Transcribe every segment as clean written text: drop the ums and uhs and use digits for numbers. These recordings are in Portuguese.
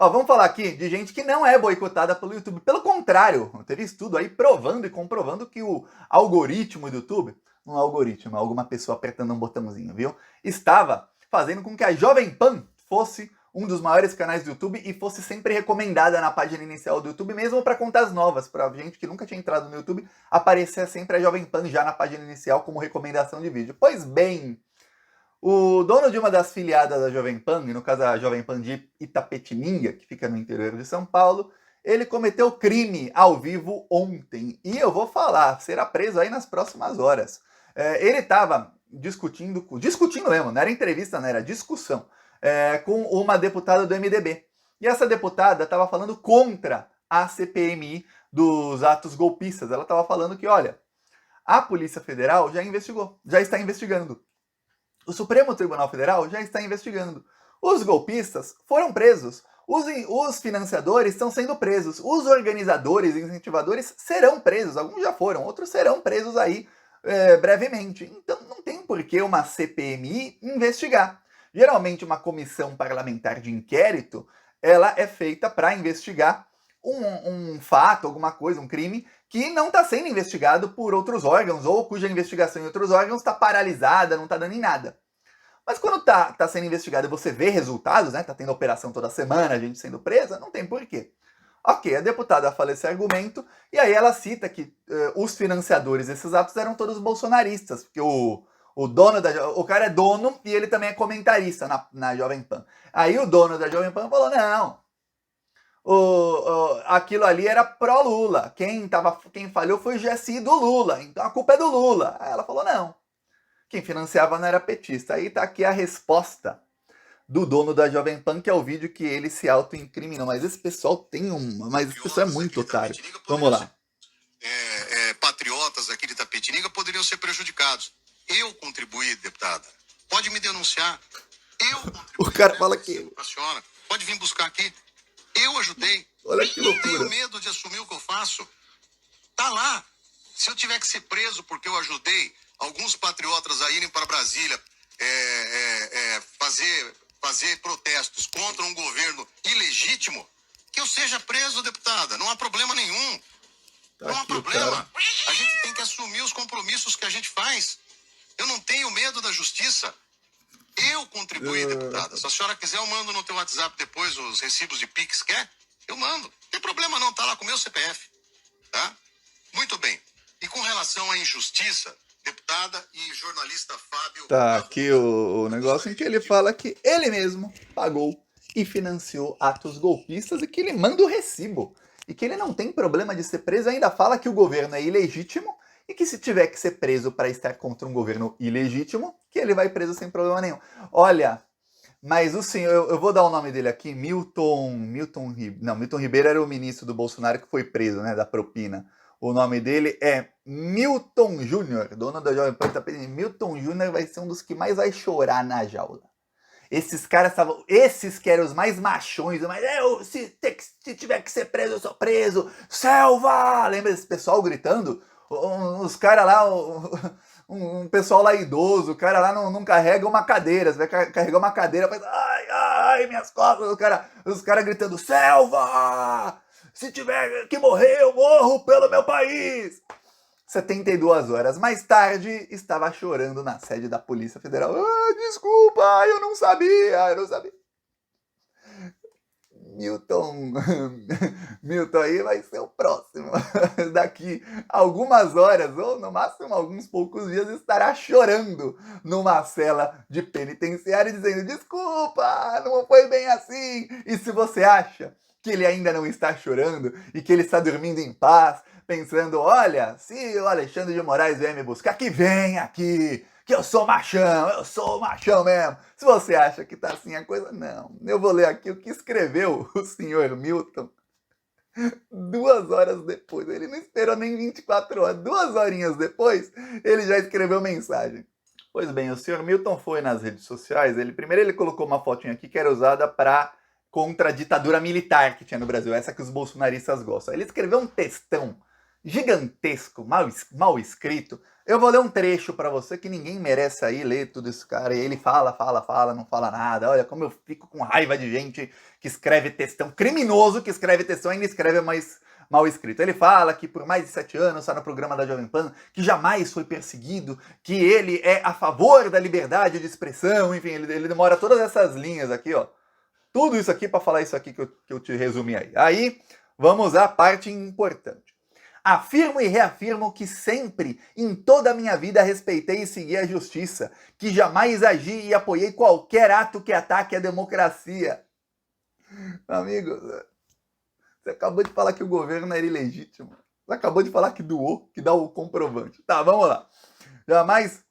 Ó, vamos falar aqui de gente que não é boicotada pelo YouTube. Pelo contrário, teve estudo aí provando e comprovando que o algoritmo do YouTube, não é algoritmo, é alguma pessoa apertando um botãozinho, viu? Estava fazendo com que a Jovem Pan fosse um dos maiores canais do YouTube e fosse sempre recomendada na página inicial do YouTube, mesmo para contas novas, para gente que nunca tinha entrado no YouTube, aparecia sempre a Jovem Pan já na página inicial como recomendação de vídeo. Pois bem, o dono de uma das filiadas da Jovem Pan, no caso a Jovem Pan de Itapetininga, que fica no interior de São Paulo, ele cometeu crime ao vivo ontem. E eu vou falar, será preso aí nas próximas horas. Ele estava discutindo mesmo, não era entrevista, não era discussão, com uma deputada do MDB. E essa deputada estava falando contra a CPMI dos atos golpistas. Ela estava falando que, olha, a Polícia Federal já investigou, já está investigando. O Supremo Tribunal Federal já está investigando. Os golpistas foram presos. Os financiadores estão sendo presos. Os organizadores e incentivadores serão presos. Alguns já foram, outros serão presos aí brevemente. Então não tem por que uma CPMI investigar. Geralmente uma comissão parlamentar de inquérito, ela é feita para investigar um fato, alguma coisa, um crime, que não está sendo investigado por outros órgãos, ou cuja investigação em outros órgãos está paralisada, não está dando em nada. Mas quando tá sendo investigado e você vê resultados, né? Tá tendo operação toda semana, a gente sendo presa, não tem porquê. Ok, a deputada fala esse argumento, e aí ela cita que os financiadores desses atos eram todos bolsonaristas, porque o cara é dono e ele também é comentarista na Jovem Pan. Aí o dono da Jovem Pan falou, não, aquilo ali era pró-Lula, quem falhou foi o GSI do Lula, então a culpa é do Lula. Aí ela falou, não, quem financiava não era petista. Aí tá aqui a resposta do dono da Jovem Pan, que é o vídeo que ele se auto-incriminou. Mas esse pessoal tem uma... Mas esse pessoal é muito otário. Vamos lá. Patriotas aqui de Itapetininga poderiam ser prejudicados. Eu contribuí, deputada. Pode me denunciar. Eu contribuí. O cara fala que... A senhora pode vir buscar aqui. Eu ajudei. Olha que loucura. Eu tenho medo de assumir o que eu faço. Tá lá. Se eu tiver que ser preso porque eu ajudei alguns patriotas a irem para Brasília fazer protestos contra um governo ilegítimo, que eu seja preso, deputada. Não há problema nenhum. Tá, não há problema. A gente tem que assumir os compromissos que a gente faz. Eu não tenho medo da justiça. Eu contribuí, deputada. Se a senhora quiser, eu mando no teu WhatsApp depois os recibos de Pix. Quer? Eu mando. Não tem problema não, tá lá com o meu CPF. Tá? Muito bem. E com relação à injustiça, deputada e jornalista Fábio... Tá aqui o negócio em que ele fala que ele mesmo pagou e financiou atos golpistas e que ele manda o recibo. E que ele não tem problema de ser preso, ainda fala que o governo é ilegítimo e que se tiver que ser preso para estar contra um governo ilegítimo, que ele vai preso sem problema nenhum. Olha, mas o senhor, eu vou dar o nome dele aqui, Milton Ribeiro era o ministro do Bolsonaro que foi preso, né, da propina. O nome dele é Milton Júnior, dono da Jovem Pan. Milton Júnior vai ser um dos que mais vai chorar na jaula. Esses caras estavam... Esses que eram os mais machões, mas se tiver que ser preso, eu sou preso. Selva! Lembra desse pessoal gritando? Os caras lá... Um pessoal lá idoso, o cara lá não carrega uma cadeira. Você vai carregar uma cadeira, faz... Ai, minhas costas. Os caras gritando, Selva! Se tiver que morrer, eu morro pelo meu país. 72 horas mais tarde, estava chorando na sede da Polícia Federal. Desculpa, eu não sabia. Milton aí vai ser o próximo. Daqui algumas horas, ou no máximo alguns poucos dias, estará chorando numa cela de penitenciário, dizendo, desculpa, não foi bem assim. E se você acha que ele ainda não está chorando e que ele está dormindo em paz, pensando, olha, se o Alexandre de Moraes vier me buscar, que vem aqui, que eu sou machão mesmo. Se você acha que tá assim a coisa, não. Eu vou ler aqui o que escreveu o senhor Milton 2 horas depois. Ele não esperou nem 24 horas. 2 horinhas depois, ele já escreveu mensagem. Pois bem, o senhor Milton foi nas redes sociais. Primeiro ele colocou uma fotinha aqui que era usada contra a ditadura militar que tinha no Brasil, essa que os bolsonaristas gostam. Ele escreveu um textão gigantesco, mal escrito. Eu vou ler um trecho para você que ninguém merece aí ler tudo isso, cara. E ele fala, não fala nada. Olha como eu fico com raiva de gente que escreve textão, criminoso que escreve textão e ainda escreve mais mal escrito. Ele fala que por mais de 7 anos está no programa da Jovem Pan, que jamais foi perseguido, que ele é a favor da liberdade de expressão, enfim, ele demora todas essas linhas aqui, ó. Tudo isso aqui para falar isso aqui que eu te resumi aí. Aí, vamos à parte importante. Afirmo e reafirmo que sempre, em toda a minha vida, respeitei e segui a justiça, que jamais agi e apoiei qualquer ato que ataque a democracia. Amigo, você acabou de falar que o governo era ilegítimo. Você acabou de falar que doou, que dá o comprovante. Tá, vamos lá. Jamais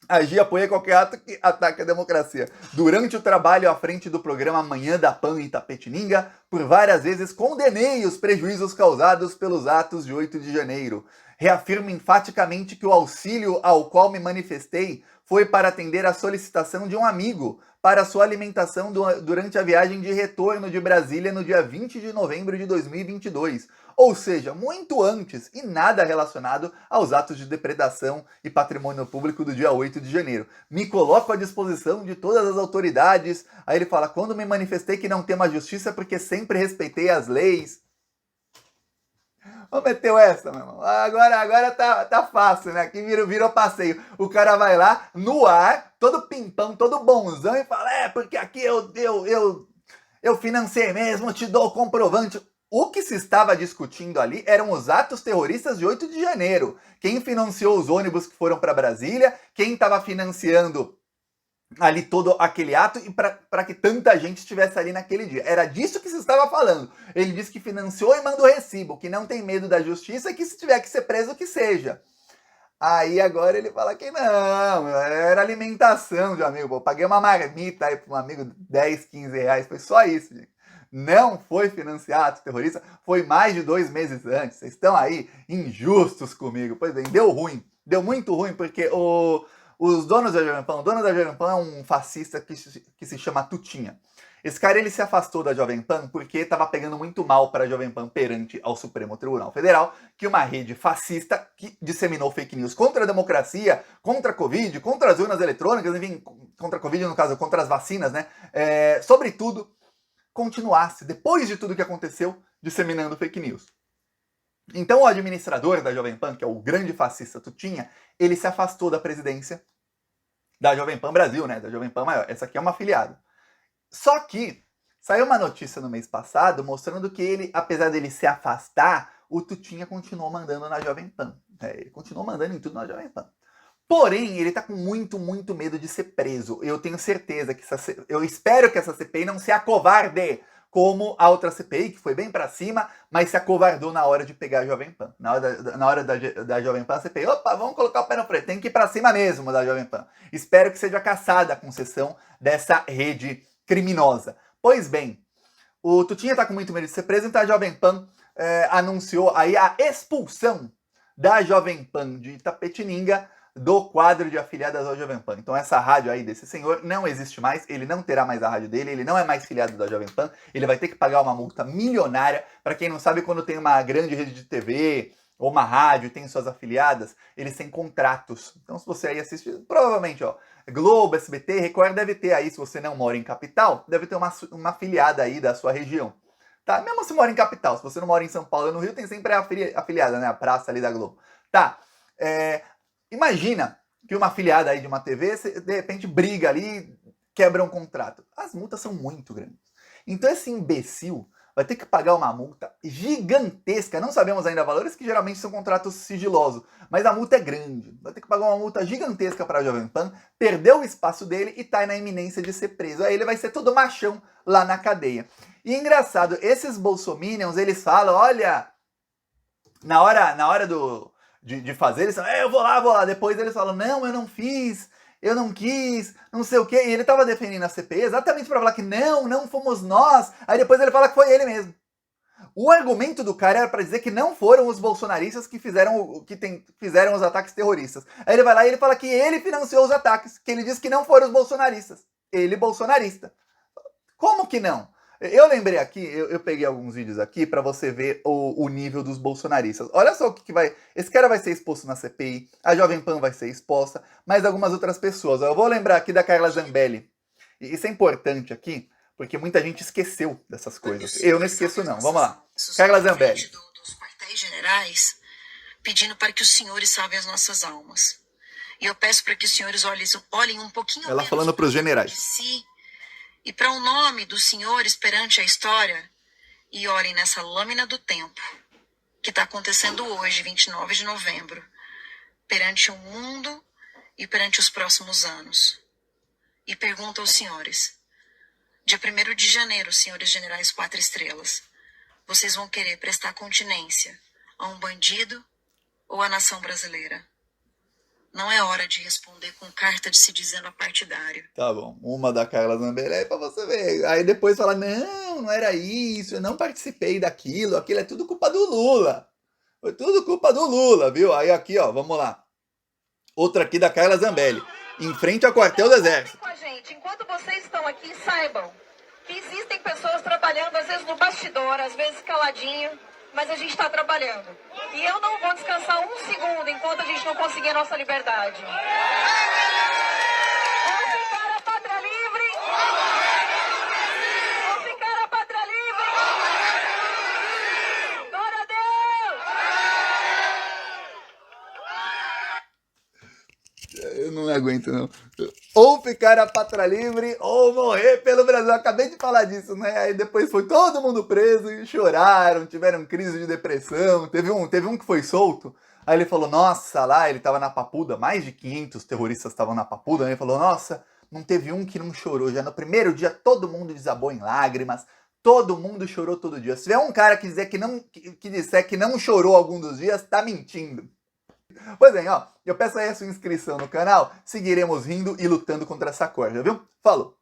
agi e apoiei qualquer ato que ataque a democracia. Durante o trabalho à frente do programa Manhã da Pan em Itapetininga, por várias vezes condenei os prejuízos causados pelos atos de 8 de janeiro. Reafirmo enfaticamente que o auxílio ao qual me manifestei foi para atender a solicitação de um amigo para sua alimentação durante a viagem de retorno de Brasília no dia 20 de novembro de 2022. Ou seja, muito antes e nada relacionado aos atos de depredação e patrimônio público do dia 8 de janeiro. Me coloco à disposição de todas as autoridades. Aí ele fala, quando me manifestei que não temo a justiça porque sempre respeitei as leis. Meteu essa, meu irmão. Agora tá fácil, né? Aqui virou passeio. O cara vai lá, no ar, todo pimpão, todo bonzão, e fala, porque aqui eu financei mesmo, te dou o comprovante. O que se estava discutindo ali eram os atos terroristas de 8 de janeiro. Quem financiou os ônibus que foram para Brasília, quem estava financiando ali todo aquele ato e para que tanta gente estivesse ali naquele dia. Era disso que se estava falando. Ele disse que financiou e manda o recibo, que não tem medo da justiça e que se tiver que ser preso, que seja. Aí agora ele fala que não, era alimentação de um amigo. Pô, paguei uma marmita aí para um amigo, 10, 15 reais, foi só isso, gente. Não foi financiado terrorista, foi mais de 2 meses antes. Vocês estão aí injustos comigo. Pois bem, deu ruim, deu muito ruim, porque os donos da Jovem Pan, o dono da Jovem Pan é um fascista que se chama Tutinha. Esse cara ele se afastou da Jovem Pan porque estava pegando muito mal para a Jovem Pan perante ao Supremo Tribunal Federal, que uma rede fascista que disseminou fake news contra a democracia, contra a Covid, contra as urnas eletrônicas, enfim, contra a Covid no caso, contra as vacinas, né? Sobretudo, continuasse, depois de tudo que aconteceu, disseminando fake news. Então o administrador da Jovem Pan, que é o grande fascista Tutinha, ele se afastou da presidência da Jovem Pan Brasil, né? Da Jovem Pan Maior. Essa aqui é uma afiliada. Só que saiu uma notícia no mês passado mostrando que ele, apesar dele se afastar, o Tutinha continuou mandando na Jovem Pan. Ele continuou mandando em tudo na Jovem Pan. Porém, ele tá com muito medo de ser preso. Eu tenho certeza que eu espero que essa CPI não se acovarde como a outra CPI, que foi bem para cima, mas se acovardou na hora de pegar a Jovem Pan. Na hora da Jovem Pan, a CPI, opa, vamos colocar o pé no freio, tem que ir para cima mesmo da Jovem Pan. Espero que seja cassada a concessão dessa rede criminosa. Pois bem, o Tutinha tá com muito medo de ser preso, então a Jovem Pan anunciou aí a expulsão da Jovem Pan de Itapetininga do quadro de afiliadas da Jovem Pan. Então essa rádio aí desse senhor não existe mais, ele não terá mais a rádio dele, ele não é mais filiado da Jovem Pan, ele vai ter que pagar uma multa milionária. Para quem não sabe, quando tem uma grande rede de TV ou uma rádio, tem suas afiliadas, eles têm contratos. Então se você aí assiste, provavelmente, Globo, SBT, Record deve ter aí, se você não mora em capital, deve ter uma afiliada aí da sua região. Tá? Mesmo se mora em capital, se você não mora em São Paulo ou no Rio, tem sempre a afiliada, né? A praça ali da Globo. Tá. Imagina que uma afiliada aí de uma TV, de repente briga ali, quebra um contrato. As multas são muito grandes. Então esse imbecil vai ter que pagar uma multa gigantesca. Não sabemos ainda valores, que geralmente são contratos sigilosos. Mas a multa é grande. Vai ter que pagar uma multa gigantesca para a Jovem Pan, perdeu o espaço dele e está na iminência de ser preso. Aí ele vai ser todo machão lá na cadeia. E engraçado, esses bolsominions, eles falam, olha, na hora de fazer, eles falam, eu vou lá. Depois eles falam, não, eu não fiz, eu não quis, não sei o quê. E ele estava defendendo a CPI exatamente para falar que não fomos nós. Aí depois ele fala que foi ele mesmo. O argumento do cara era para dizer que não foram os bolsonaristas que fizeram os ataques terroristas. Aí ele vai lá e ele fala que ele financiou os ataques, que ele disse que não foram os bolsonaristas. Ele, bolsonarista. Como que não? Eu lembrei aqui, eu peguei alguns vídeos aqui pra você ver o nível dos bolsonaristas. Olha só o que vai... Esse cara vai ser exposto na CPI, a Jovem Pan vai ser exposta, mas algumas outras pessoas. Eu vou lembrar aqui da Carla Zambelli. E isso é importante aqui, porque muita gente esqueceu dessas coisas. Eu não esqueço não. Vamos lá. Carla Zambelli. Dos quartéis generais, pedindo para que os senhores salvem as nossas almas. E eu peço para que os senhores olhem um pouquinho Ela menos falando para os generais. de si e para o nome dos senhores perante a história e olhem nessa lâmina do tempo que está acontecendo hoje, 29 de novembro, perante o mundo e perante os próximos anos. E pergunto aos senhores, dia 1º de janeiro, senhores generais 4 estrelas, vocês vão querer prestar continência a um bandido ou à nação brasileira? Não é hora de responder com carta de se dizendo apartidário. Tá bom, uma da Carla Zambelli aí pra você ver. Aí depois fala, não era isso, eu não participei daquilo, aquilo é tudo culpa do Lula. Foi tudo culpa do Lula, viu? Aí aqui, ó, vamos lá. Outra aqui da Carla Zambelli, em frente ao quartel do Exército. Com a gente, enquanto vocês estão aqui, saibam que existem pessoas trabalhando, às vezes no bastidor, às vezes caladinho, mas a gente está trabalhando. E eu não vou descansar um segundo enquanto a gente não conseguir a nossa liberdade. Vamos ficar a pátria livre! Vamos ficar a pátria livre! Glória a Deus! Eu não aguento, não. Ou ficar a pátria livre, ou morrer pelo Brasil. Eu acabei de falar disso, né? Aí depois foi todo mundo preso e choraram, tiveram crise de depressão. Teve um que foi solto. Aí ele falou, nossa, lá ele tava na Papuda, mais de 500 terroristas estavam na Papuda. Aí ele falou, nossa, não teve um que não chorou. Já no primeiro dia todo mundo desabou em lágrimas. Todo mundo chorou todo dia. Se tiver um cara que disser que não chorou algum dos dias, tá mentindo. Pois bem, ó, eu peço aí a sua inscrição no canal, seguiremos rindo e lutando contra essa corja, viu? Falou!